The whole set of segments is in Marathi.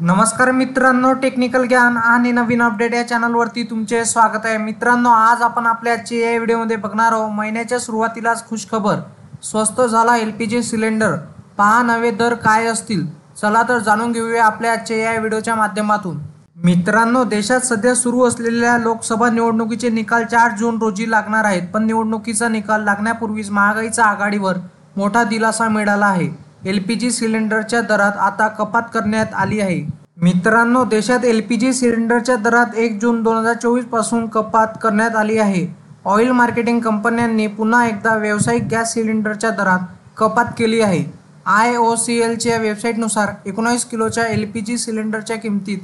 नमस्कार मित्रांनो, टेक्निकल ज्ञान आणि नवीन अपडेट या चॅनलवरती तुमचे स्वागत आहे। मित्रांनो, आज आपण आपल्या आजच्या या व्हिडिओमध्ये बघणार आहोत महिन्याच्या सुरुवातीलाच खुशखबर, स्वस्त झाला एलपीजी सिलेंडर, पहा नवे दर काय असतील। चला तर जाणून घेऊया आपल्या आजच्या या व्हिडिओच्या माध्यमातून। मित्रांनो, देशात सध्या सुरू असलेल्या लोकसभा निवडणुकीचे निकाल 4 जून रोजी लागणार आहेत, पण निवडणुकीचा निकाल लागण्यापूर्वीच महागाईचा आघाडीवर मोठा दिलासा मिळाला आहे। एलपीजी सिलेंडरच्या दरात आता कपात करण्यात आली आहे। मित्रांनो, देशात एलपीजी सिलेंडरच्या दरात 1 जून 2024 पासून कपात करण्यात आली आहे। ऑइल मार्केटिंग कंपन्यांनी पुन्हा एकदा व्यावसायिक गॅस सिलेंडरच्या दरात कपात केली आहे। IOCLच्या वेबसाईटनुसार 19 किलोच्या एलपीजी सिलेंडरच्या किमतीत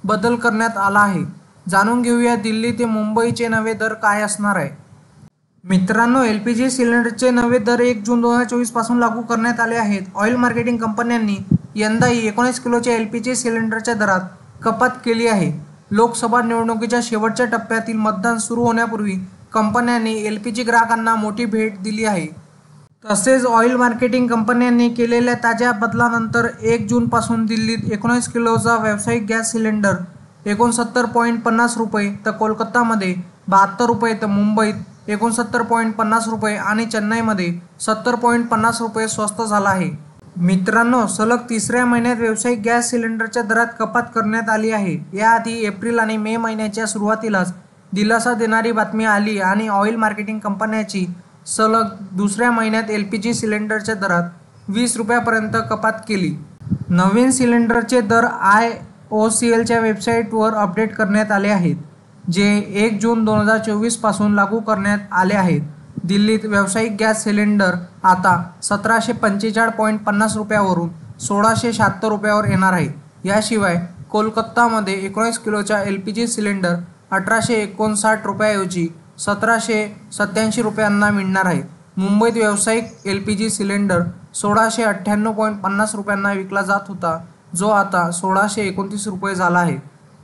बदल करण्यात आला आहे। जाणून घेऊया दिल्ली ते मुंबईचे नवे दर काय असणार आहे। मित्रांनो, एलपीजी सिलेंडरचे नवे दर 1 जून 2024 पासून लागू करण्यात आले आहेत। ऑइल मार्केटिंग कंपन्यांनी यंदाही 19 किलोच्या एलपीजी सिलेंडरच्या दरात कपात केली आहे। लोकसभा निवडणुकीच्या शेवटच्या टप्प्यातील मतदान सुरू होण्यापूर्वी कंपन्यांनी एलपीजी ग्राहकांना मोठी भेट दिली आहे। तसेच ऑइल मार्केटिंग कंपन्यांनी केलेल्या ताज्या बदलानंतर 1 जून पासून दिल्लीत 19 किलोचा व्यावसायिक गॅस सिलेंडर 69.50 रुपये, तर कोलकातामध्ये 72 रुपये, तर मुंबईत 69.50 रुपये आणि चेन्नईमध्ये 70.50 रुपये स्वस्त झाला आहे। मित्रांनो, सलग तिसऱ्या महिन्यात व्यावसायिक गॅस सिलेंडरच्या दरात कपात करण्यात आली आहे। याआधी एप्रिल आणि मे महिन्याच्या सुरुवातीलाच दिलासा देणारी बातमी आली आणि ऑइल मार्केटिंग कंपन्यांची सलग दुसऱ्या महिन्यात एलपीजी सिलेंडरच्या दरात 20 रुपयापर्यंत कपात केली। नवीन सिलेंडरचे दर IOCLच्या वेबसाईटवर अपडेट करण्यात आले आहेत, जे 1 जून 2024 पासून लागू करण्यात आले आहेत। दिल्लीत व्यावसायिक गॅस सिलेंडर आता 1745.50 रुपयावरून 1676 रुपयावर येणार आहे। याशिवाय कोलकातामध्ये 19 किलोच्या एलपीजी सिलेंडर 1859 रुपयाऐवजी 1787 रुपयांना मिळणार आहे। मुंबईत व्यावसायिक एलपीजी सिलेंडर 1698.50 रुपयांना विकला जात होता, जो आता 1629 रुपये झाला आहे।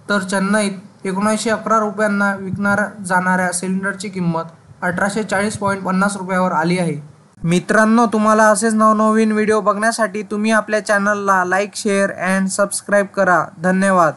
तर चेन्नईत 1911 रुपयांना विकणार जाणाऱ्या सिलेंडरची किंमत 1840.50 रुपयावर आली आहे। मित्रांनो, तुम्हाला असेच नवनवीन व्हिडिओ बघण्यासाठी तुम्ही आपल्या चॅनलला लाईक, शेअर अँड सबस्क्राईब करा। धन्यवाद।